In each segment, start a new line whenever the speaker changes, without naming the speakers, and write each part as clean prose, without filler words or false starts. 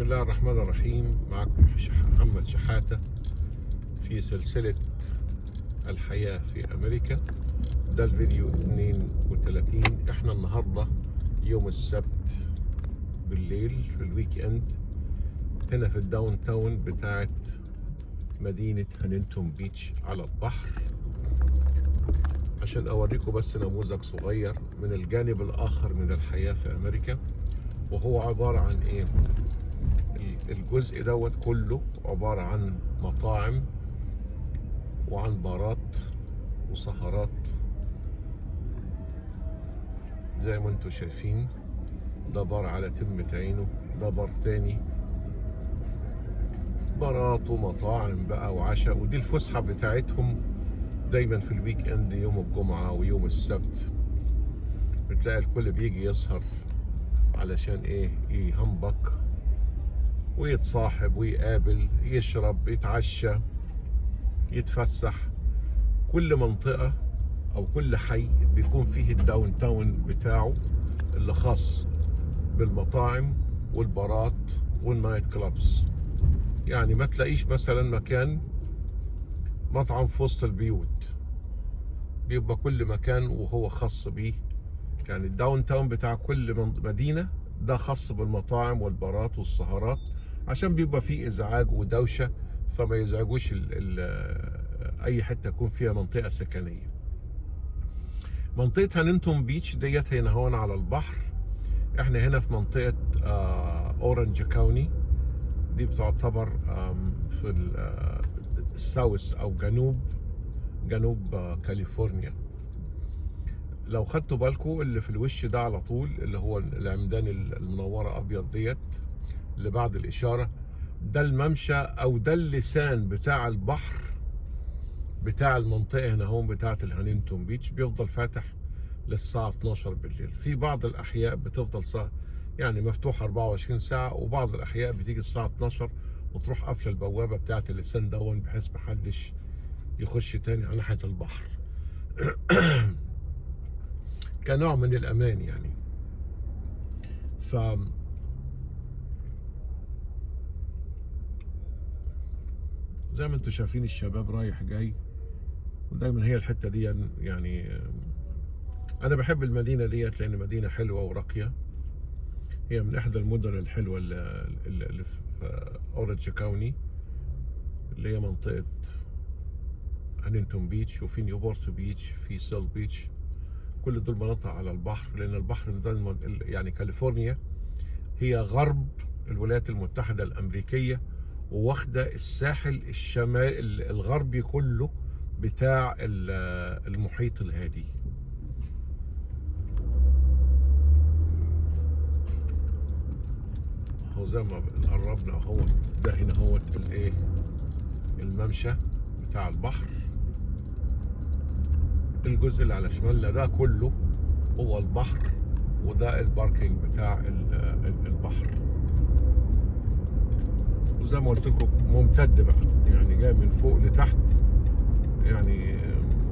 بسم الله الرحمن الرحيم. معكم محمد شحاتة في سلسلة الحياة في أمريكا. ده الفيديو 32. احنا النهاردة يوم السبت بالليل في الويك اند هنا في الداون تاون بتاعت مدينة هانينتون بيتش على البحر، عشان أوريكم بس نموذج صغير من الجانب الآخر من الحياة في أمريكا، وهو عبارة عن إيه؟ الجزء دوت كله عبارة عن مطاعم وعن بارات وسهرات زي ما انتوا شايفين. ده بار على تمة عينه، ده بار تاني، بارات ومطاعم بقى وعشاء. ودي الفسحة بتاعتهم دايما في الويك اند، يوم الجمعة ويوم السبت بتلاقي الكل بيجي يسهر علشان ايه؟ يهمبك ويتصاحب ويقابل، يشرب، يتعشى، يتفسح. كل منطقة أو كل حي بيكون فيه الداون تاون بتاعه اللي خاص بالمطاعم والبارات والنايت كلابس. يعني ما تلاقيش مثلا مكان مطعم في وسط البيوت، بيبقى كل مكان وهو خاص بيه. يعني الداون تاون بتاع كل مدينة ده خاص بالمطاعم والبارات والسهرات، عشان بيبقى فيه ازعاج ودوشة فما يزعجوش اي حتة يكون فيها منطقة سكنية. منطقة هانينتون بيتش ديت هنا هون على البحر. احنا هنا في منطقة اورنج كاوني، دي بتعتبر في الساوث او جنوب كاليفورنيا. لو خدتوا بالكم اللي في الوش ده على طول اللي هو العمدان المنورة ابيض ديت اللي بعد الاشارة، ده الممشى او ده اللسان بتاع البحر بتاع المنطقة هنا هون بتاعة الهانينتون بيتش. بيفضل فاتح للساعة 12 بالليل. في بعض الأحياء بتفضل ساعة يعني مفتوح 24 ساعة، وبعض الأحياء بتيجي الساعة 12 وتروح قافلة البوابة بتاعة اللسان دون بحيث محدش يخش تاني على ناحية البحر كنوع من الأمان يعني. ف زي ما انتم شايفين الشباب رايح جاي، ودايما هي الحتة دي يعني أنا بحب المدينة ديت لأن مدينة حلوة وراقية. هي من إحدى المدن الحلوة اللي في أورنج كاوني، اللي هي منطقة هانينتون بيتش، وفي نيوبورت بيتش، في سيل بيتش. كل دول مناطق على البحر، لأن البحر ده يعني كاليفورنيا هي غرب الولايات المتحدة الأمريكية، وواخدة الساحل الشمال الغربي كله بتاع المحيط الهادي. اهو زي ما قربنا اهوت، ده هنا اهوت الايه؟ الممشى بتاع البحر. الجزء اللي على شمالنا ده كله هو البحر، وده الباركينج بتاع البحر. وزي ما قلت لكم ممتد بقى، يعني جاي من فوق لتحت. يعني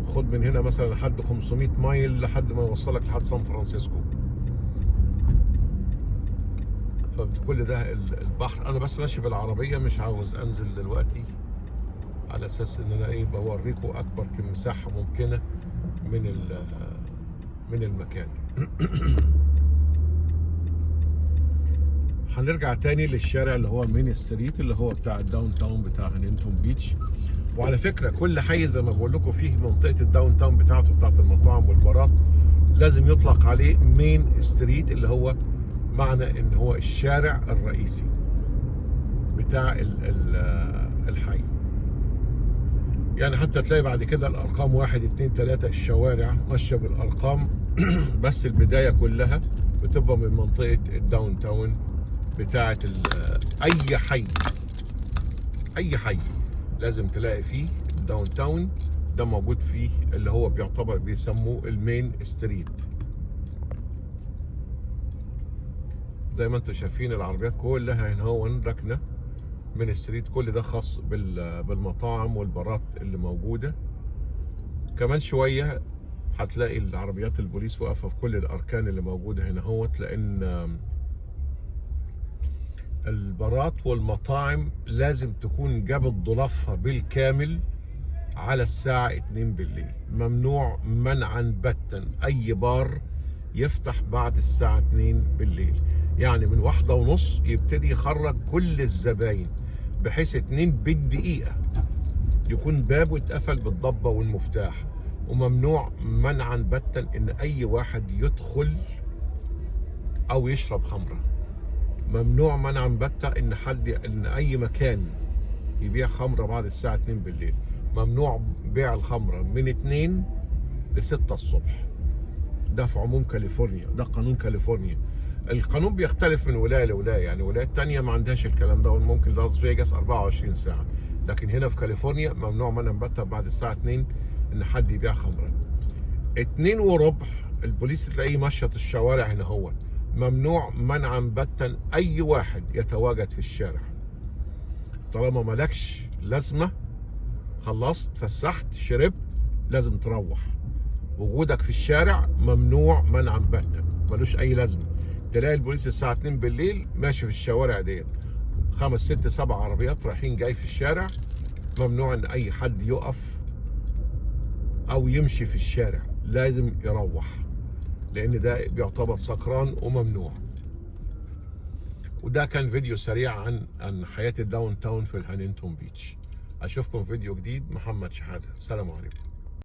خد من هنا مثلا لحد 500 مايل لحد ما يوصلك لحد سان فرانسيسكو. فكل ده البحر. انا بس ماشي بالعربيه، مش عاوز انزل دلوقتي على اساس ان انا ايه بوريكم اكبر مساحه ممكنه من المكان. هنرجع تاني للشارع اللي هو مين ستريت اللي هو بتاع الداون تاون بتاع هانينتون بيتش. وعلى فكره كل حي زي ما بقول لكم فيه منطقه الداون تاون بتاعته بتاعت المطاعم والبارات لازم يطلق عليه مين ستريت، اللي هو معنى ان هو الشارع الرئيسي بتاع الحي. يعني حتى تلاقي بعد كده الارقام 1 2 3 الشوارع ماشيه بالارقام بس البدايه كلها بتبقى من منطقه الداون تاون بتاعه اي حي لازم تلاقي فيه الداون تاون ده موجود فيه، اللي هو بيعتبر بيسموه المين ستريت. زي ما انتم شايفين العربيات كلها هنا هو راكنه من ستريت. كل ده خاص بالمطاعم والبارات اللي موجوده. كمان شويه هتلاقي العربيات البوليس واقفه في كل الاركان اللي موجوده هنا هوت، لان البارات والمطاعم لازم تكون جابت ضلافها بالكامل على الساعة 2 بالليل. ممنوع منعا باتا أي بار يفتح بعد الساعة 2 بالليل. يعني من 1:30 يبتدي يخرج كل الزباين، بحيث 2 بالدقيقة يكون بابه اتقفل بالضبة والمفتاح. وممنوع منعا باتا ان اي واحد يدخل او يشرب خمرة. ممنوع منعا باتا ان اي مكان يبيع خمرة بعد الساعة 2 بالليل. ممنوع بيع الخمرة من 2 ل 6 الصبح. ده في عموم كاليفورنيا، ده قانون كاليفورنيا. القانون بيختلف من ولاية لولاية، يعني ولايات تانية ما عندهاش الكلام ده، ممكن لاس فيجاس 24 ساعة، لكن هنا في كاليفورنيا ممنوع منعا باتا بعد الساعة 2 ان حد يبيع خمرة. 2:15 البوليس تلاقيه مشط الشوارع هنا. هو ممنوع منعا باتا اي واحد يتواجد في الشارع. طالما مالكش لازمة، خلصت فسحت شربت، لازم تروح. وجودك في الشارع ممنوع منعا باتا، ملوش اي لازمة. تلاقي البوليس الساعة 2 بالليل ماشي في الشوارع ديت، 5 6 7 عربيات رايحين جاي في الشارع. ممنوع ان اي حد يقف او يمشي في الشارع، لازم يروح، لان ده بيعتبر سكران وممنوع. وده كان فيديو سريع عن حياة الداون تاون في الهانينتون بيتش. اشوفكم فيديو جديد. محمد شحاتة، السلام عليكم.